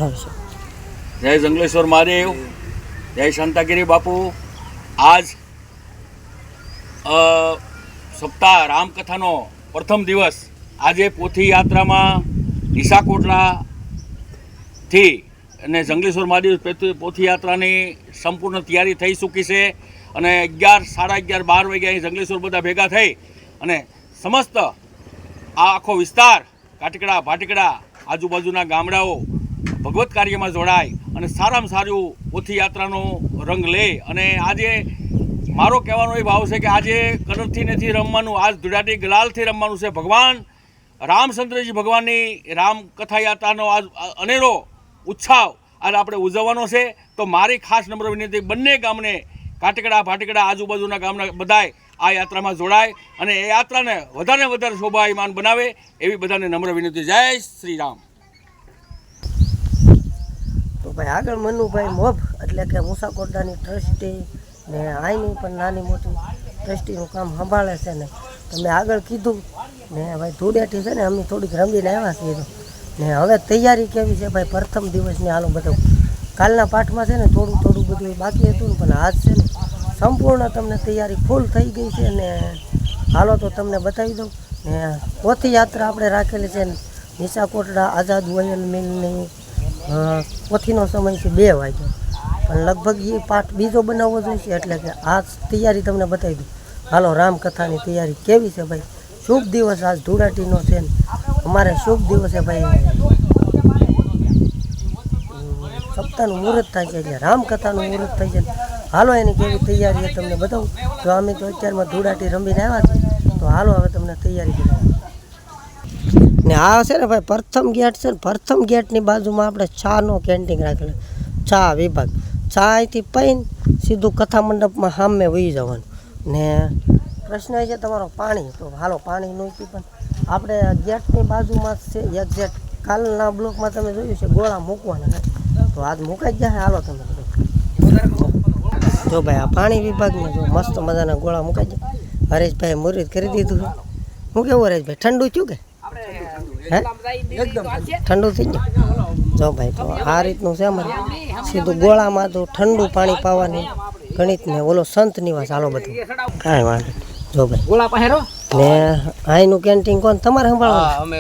જય જંગલેશ્વર મહાદેવ, જય શાંતાગીરી બાપુ। આજ સપ્તાહ રામકથાનો પ્રથમ દિવસ। આજે પોથી યાત્રામાં ઈસાકોટલાથી અને જંગલેશ્વર મહાદેવ પોથી યાત્રાની સંપૂર્ણ તૈયારી થઈ ચૂકી છે અને 11, સાડા 11, 12 વાગ્યા અહીં જંગલેશ્વર બધા ભેગા થઈ અને સમસ્ત આ આખો વિસ્તાર કાટકડા ભાટકડા આજુબાજુના ગામડાઓ ભગવત કાર્યમાં જોડાય અને સારામાં સારું પોથી યાત્રાનો રંગ લે। અને આજે મારો કહેવાનો એ ભાવ છે કે આજે કલરથી નથી રમવાનું, આજ ધૂળાટી ગલાલથી રમવાનું છે। ભગવાન રામચંદ્રજી ભગવાનની રામકથા યાત્રાનો આજ અનેરો ઉત્સાહ આજ આપણે ઉજવવાનો છે। તો મારી ખાસ નમ્ર વિનંતી બંને ગામને કાટકડા ભાટકડા આજુબાજુના ગામના બધાય આ યાત્રામાં જોડાય અને એ યાત્રાને વધારે વધારે શોભાયમાન બનાવે એવી બધાને નમ્ર વિનંતી। જય શ્રી રામ। તો ભાઈ આગળ મનુભાઈ મોભ એટલે કે મુસાકોટડાની ટ્રસ્ટી ને આઈની પણ નાની મોટી ટ્રસ્ટીનું કામ સંભાળે છે ને તમે આગળ કીધું ને ભાઈ ધૂળેટી છે ને અમે થોડીક રમીને આવ્યા છીએ ને હવે તૈયારી કેવી છે ભાઈ પ્રથમ દિવસની હાલો બધું કાલના પાઠમાં છે ને થોડું બધું બાકી હતું ને પણ આજ છે ને સંપૂર્ણ તમને તૈયારી ફૂલ થઈ ગઈ છે ને હાલો તો તમને બતાવી દઉં ને પોથી યાત્રા આપણે રાખેલી છે ઈસાકોટડા આઝાદ ઓઇલ મિલની પોથીનો સમય છે 2 વાગ્યા પણ લગભગ એ પાઠ બીજો બનાવવો જોઈએ એટલે કે આ તૈયારી તમને બતાવી દઉં। હાલો રામકથાની તૈયારી કેવી છે ભાઈ, શુભ દિવસ આજ ધૂળાટીનો છે ને અમારે શુભ દિવસે ભાઈ સપ્તાહનું મુહૂર્ત થાય છે એટલે રામકથાનું મુહૂર્ત થાય છે। હાલો એની કેવી તૈયારી એ તમને બતાવું। તો અમે તો અત્યારમાં ધૂળાટી રમીને આવ્યા છીએ તો હાલો હવે તમને તૈયારી કરી ને આ છે ને ભાઈ પ્રથમ ગેટ છે ને પ્રથમ ગેટની બાજુમાં આપણે ચાનો કેન્ટીન રાખેલો, ચા વિભાગ। ચા અહીંથી પીને સીધું કથા મંડપમાં સામે વહી જવાનું ને પ્રશ્ન એ છે તમારો પાણી। તો હાલો પાણી નહોતી પણ આપણે ગેટની બાજુમાં છે એક્ઝેક્ટ કાલના બ્લોકમાં તમે જોયું છે ગોળા મૂકવાના તો આજ મુકાઈ જ જાય। હાલો તમે જો ભાઈ આ પાણી વિભાગમાં જો મસ્ત મજાના ગોળા મુકાઈ જાય। હરેશભાઈ મુહૂર્ત કરી દીધું છે। હું કેવું હરેશભાઈ ઠંડુ થયું કે ઠંડુ થઈ ગયું? જો ભાઈ તો આ રીતનું છે અમારે સીધું ગોળામાં તો ઠંડુ પાણી પાવાની ગણિત ને ઓલો સંત નિવાસ હાલો બધું કાંઈ વાંધો। જો ભાઈ ગોળા પહેરો ને અહીંનું કેન્ટીન કોણ તમારે સંભાળવાનું? અમે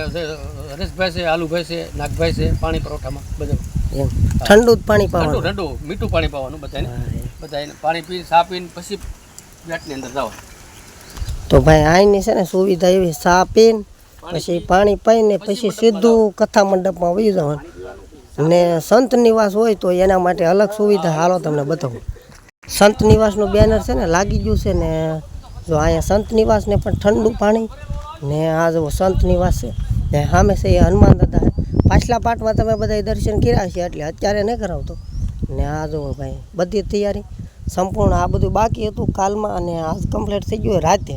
હરેશભાઈ છે, આલુભાઈ છે, નાગભાઈ છે, પાણી પરોઠામાં બધું એમ ઠંડુ જ પાણી પાવાનું? ઠંડુ મીઠું પાણી પાવાનું બધાને પાણી પી ચા પીને પછી ગેટની અંદર જવાનું। તો ભાઈ અહીંની છે ને સુવિધા એવી ચા પીને પછી પાણી પાઈને પછી સીધું કથા મંડપમાં વહી જવાનું ને સંત નિવાસ હોય તો એના માટે અલગ સુવિધા હાલો તમને બતાવું। સંત નિવાસનું બેનર છે ને લાગી ગયું છે ને જો અહીંયા સંત નિવાસને પણ ઠંડુ પાણી ને આ જો સંત નિવાસ છે ને સામે છે એ હનુમાન દાદા। પાછલા પાઠમાં તમે બધા દર્શન કર્યા છે એટલે અત્યારે નહીં કરાવતો ને આ જો ભાઈ બધી તૈયારી સંપૂર્ણ આ બધું બાકી હતું કાલમાં અને આજ કમ્પ્લીટ થઈ ગયું રાતે।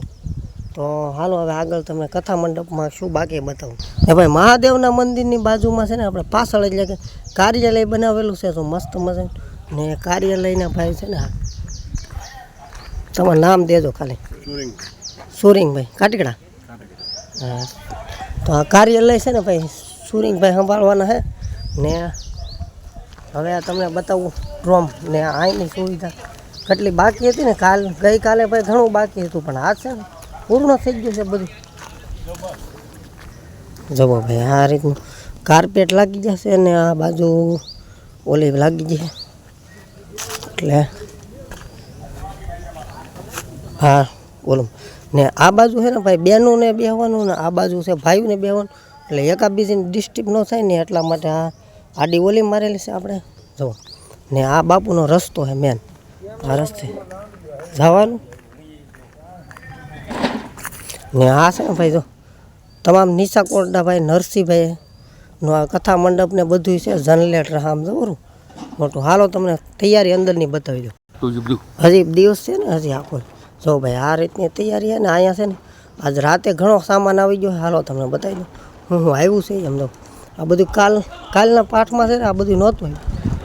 તો હાલો હવે આગળ તમને કથા મંડપમાં શું બાકી બતાવું। ને ભાઈ મહાદેવના મંદિરની બાજુમાં છે ને આપણે પાછળ એટલે કે કાર્યાલય બનાવેલું છે તો મસ્ત મજા ને કાર્યાલયના ભાઈ છે ને તમારું નામ દેજો ખાલી। સુરિંગભાઈ કાટકડા। હા તો આ કાર્યાલય છે ને ભાઈ સુરિંગભાઈ સંભાળવાના છે ને હવે આ તમને બતાવું ડ્રોમ ને અહીંની સુવિધા કેટલી બાકી હતી ને ગઈકાલે ભાઈ ઘણું બાકી હતું પણ આજ છે ને પૂર્ણ થઈ ગયું છે બધું। જવો ભાઈ આ રીતનું કાર્પેટ લાગી જશે ને આ બાજુ ઓલી લાગી જશે એટલે હા બોલો ને આ બાજુ છે ને ભાઈ બહેનોને બેહવાનું ને આ બાજુ છે ભાઈઓને બેહવાનું એટલે એકાબીજીની ડિસ્ટર્બ ન થાય ને એટલા માટે આ આડી ઓલી મારેલી છે આપણે જવો ને આ બાપુનો રસ્તો છે મેન આ રસ્તે જવાનું ને આ છે ને ભાઈ જો તમામ ઈસાકોટડા ભાઈ નરસિંહભાઈનું આ કથા મંડપ ને બધું છે જનરેટર આમ જવું મોટું। હાલો તમને તૈયારી અંદરની બતાવી દો। હજી દિવસ છે ને હજી આખો જો ભાઈ આ રીતની તૈયારી છે ને અહીંયા છે ને આજ રાતે ઘણો સામાન આવી ગયો। હાલો તમને બતાવી દઉં હું આવ્યું છે એમ તો આ બધું કાલના પાઠમાં છે ને આ બધું નહોતું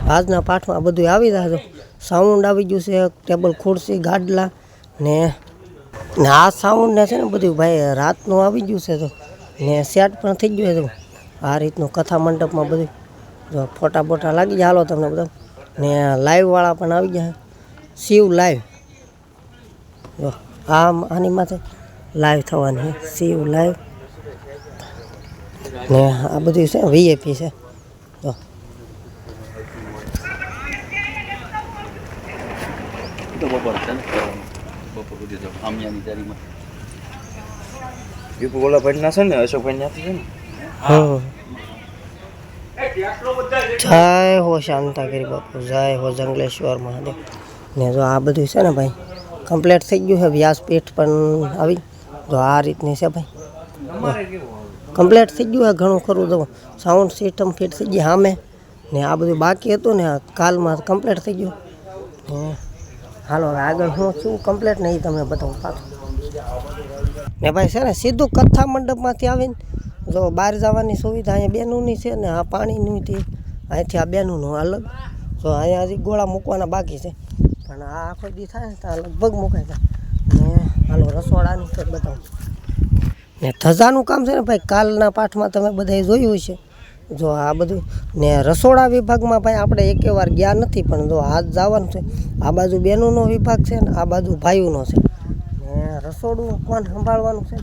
આજના પાઠમાં આ બધું આવી જાય। સાઉન્ડ આવી ગયું છે, ટેબલ ખુરશી ગાડલા ને આ સાઉન્ડ ને છે ને બધું ભાઈ રાતનું આવી ગયું છે તો ને સેટ પણ થઈ ગયું છે। આ રીતનું કથા મંડપમાં બધું જો ફોટા બોટા લાગી જાય હાલો તમને બધા ને લાઈવવાળા પણ આવી ગયા શિવ લાઈવ જો આની માથે લાઈવ થવાની છે શિવ લાઈવ ને આ બધું છે વીઆઈપી છે જો બપોર છે ને બપોર સુધી તો આમિયાની તૈયારીમાં દીપુ ઓલા ભાઈ ના છે ને અશોકભાઈ ત્યાંથી છે ને જય હો શાંતાગીરી બાપુ જય હો જંગલેશ્વર મહાદેવ ને જો આ બધું છે ને ભાઈ કમ્પ્લીટ થઈ ગયું છે વ્યાસપીઠ પણ આવી જો આ રીતની છે ભાઈ કમ્પ્લીટ થઈ ગયું છે ઘણું ખરું જો સાઉન્ડ સિસ્ટમ ફિટ થઈ ગઈ સામે ને આ બધું બાકી હતું ને કાલમાં કમ્પ્લીટ થઈ ગયું ને હાલો હવે આગળ હું શું કમ્પ્લીટ નહીં તમને બતાવું પાછું ને ભાઈ છે ને સીધું કથા મંડપમાંથી આવીને જો બહાર જવાની સુવિધા અહીંયા બેનુંની છે ને આ પાણીની હતી અહીંથી આ બેનુંનું અલગ જો અહીંયા હજી ગોળા મૂકવાના બાકી છે પણ આ આખો દી થાય ને તો લગભગ મુકાઈ જાય ને હાલો રસોડાની તો બતાવું ને ધજાનું કામ છે ને ભાઈ કાલના પાઠમાં તમે બધાએ જોયું હશે જો આ બધું ને રસોડા વિભાગમાં ભાઈ આપણે એકે વાર ગયા નથી પણ જો હાથ જવાનું છે આ બાજુ બેનુંનો વિભાગ છે ને આ બાજુ ભાઈઓનો છે ને રસોડું કોણ સંભાળવાનું છે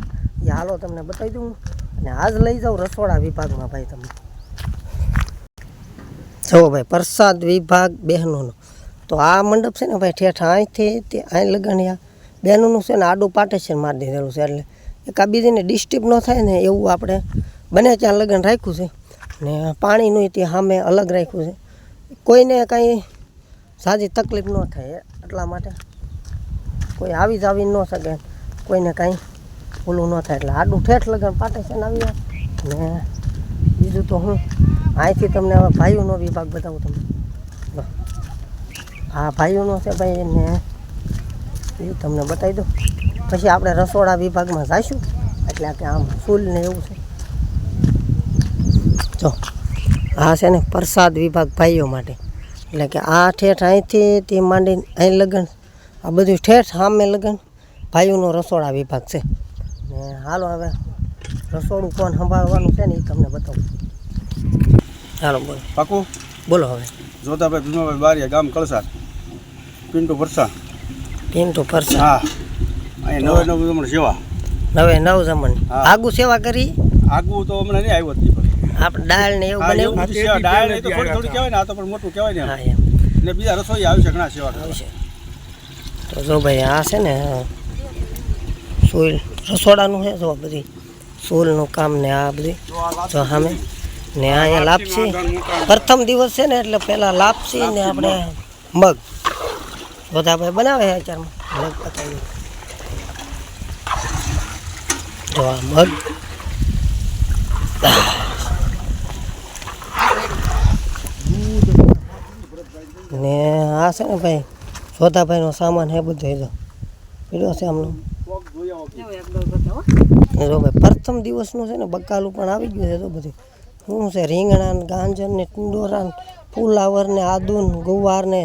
એ હાલો તમને બતાવી દઉં અને આજ લઈ જાઉં રસોડા વિભાગમાં ભાઈ તમને જુઓ ભાઈ પ્રસાદ વિભાગ બહેનોનો તો આ મંડપ છે ને ભાઈ ઠેઠ અહીંથી તે અહીં લગણ્યા બહેનોનું છે ને આડું પાર્ટેશન મારી દીધેલું છે એટલે એક આ બીજીને ડિસ્ટર્બ ન થાય ને એવું આપણે બને ત્યાં લગન રાખ્યું છે ને પાણીનું તે સામે અલગ રાખ્યું છે કોઈને કાંઈ સાજી તકલીફ ન થાય એટલા માટે કોઈ આવી જ આવી ન શકે કોઈને કાંઈ ઓલું ન થાય એટલે આડું ઠેઠ લગન પાર્ટેશન આવી ને બીજું તો હું અહીંથી તમને હવે ભાઈઓનો વિભાગ બતાવું તમને આ ભાઈઓનો છે ભાઈ ને એ તમને બતાવી દઉં પછી આપણે રસોડા વિભાગમાં જઈશું એટલે કે આમ ફૂલ ને એવું છે જો આ છે ને પ્રસાદ વિભાગ ભાઈઓ માટે એટલે કે આ ઠેઠ અહીંથી તે માંડીને અહીં લગન આ બધું ઠેઠ સામે લગન ભાઈઓનો રસોડા વિભાગ છે ને હાલો હવે રસોડું કોણ સંભાળવાનું છે ને એ તમને બતાવું હાલો બોલો પાકું બોલો હવે જોતાભાઈ ભીમાભાઈ બારિયા ગામ કળસાર પિન્ટુ પરસા પિન્ટુ પરસા હા અહીંયા નવે નવ જમણ સેવા નવે નવ જમણ આગુ સેવા કરી આગું તો હમણાં નહીં આવ્યો હતી આપણે દાળ ને એવું બને દાળ તો થોડી થોડી કહેવાય ને આ તો પણ મોટું કહેવાય હા ને એમ ને બીજા રસોઈ આવશે ઘણા સેવા આવશે તો જો ભાઈ આ છે ને સોલ રસોડાનું છે જો બધી સોલનું કામ ને આ બધી જો સામે ને અહીંયા લાપસી પ્રથમ દિવસ છે ને એટલે પહેલાં લાપસી ને આપણે મગ બધા ભાઈ બનાવે છે અત્યારમાં મગ પતાવી જો આ મગ ને આ છે ને ભાઈ સોધાભાઈનો સામાન હે બધો જો પીડ્યો છે આમનો જો ભાઈ પ્રથમ દિવસનું છે ને બકાલું પણ આવી ગયું છે તો બધું શું છે રીંગણા ને ગાંજર ને ટિંડોરા ને ફુલાવર ને આદુ ને ગુવાર ને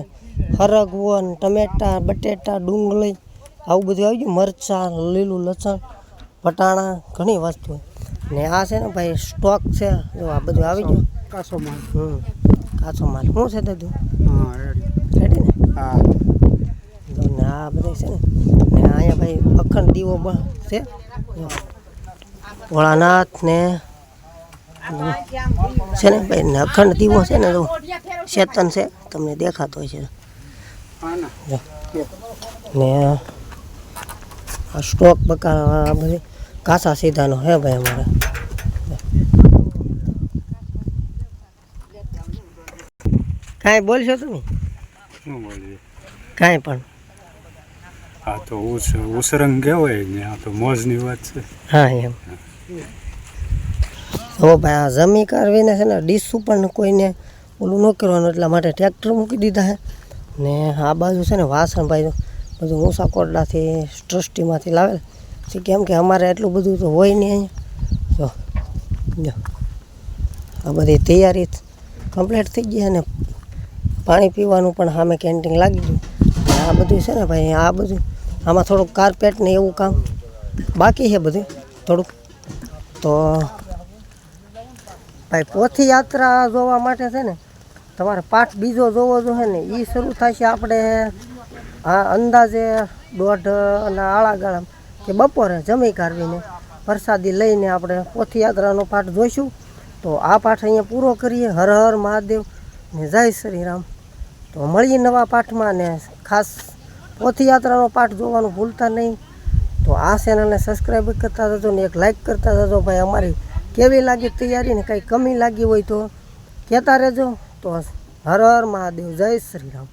હરગવો ને ટમેટા બટેટા ડુંગળી આવું બધું આવી ગયું મરચાં લીલું લસણ વટાણા ઘણી વસ્તુ ને આ છે ને ભાઈ સ્ટોક છે જો આ બધું આવી ગયું કાચો માલ કાચો માલ શું છે દાદુ હા રેડી ને હા ને આ બધું છે ને અહીંયા ભાઈ અખંડ દીવો છે ભોળાનાથ ને છે ને ભાઈ ને અખંડ દીવો છે ને જો ચેતન છે તમને દેખાતો હોય છે ને આ સ્ટોક બકા બધી કાસા સીધાનો હે ભાઈ અમારે કાંઈ બોલશો તમે શું બોલીએ કાંઈ પણ આ તો ઉસરંગ કહેવાય ને આ તો મોજની વાત છે હા એમ હવે ભાઈ આ જમી કરવીને છે ને ડીશું પણ કોઈને ઓલું ન કરવાનું એટલા માટે ટ્રેક્ટર મૂકી દીધા છે ને આ બાજુ છે ને વાસણ ભાઈ બધું ઊંસા કોરડાથી ટ્રસ્ટીમાંથી લાવેલ છે કેમ કે અમારે એટલું બધું તો હોય નહીં અહીંયા જો આ બધી તૈયારી કમ્પ્લીટ થઈ ગઈ અને પાણી પીવાનું પણ સામે કેન્ટીન લાગી ગયું આ બધું છે ને ભાઈ આ બધું આમાં થોડુંક કાર્પેટ ને એવું કામ બાકી છે બધું થોડુંક તો ભાઈ પોથયાત્રા જોવા માટે છે ને તમારે પાઠ બીજો જોવો જોઈએ ને એ શરૂ થશે આપણે આ અંદાજે 1:30 અને આળા ગાળા કે બપોરે જમી કાઢવીને પ્રસાદી લઈને આપણે પોથયાત્રાનો પાઠ જોઈશું. તો આ પાઠ અહીંયા પૂરો કરીએ. હર હર મહાદેવ ને જય શ્રી રામ. તો મળીએ નવા પાઠમાં ને ખાસ પોથયાત્રાનો પાઠ જોવાનું ભૂલતા નહીં. તો આ ચેનલને સબસ્ક્રાઈબ કરતા જજો ને એક લાઈક કરતા જજો. ભાઈ અમારી કેવી લાગી તૈયારી ને કંઈ કમી લાગી હોય તો કહેતા રહેજો. તો હર હર મહાદેવ, જય શ્રી રામ.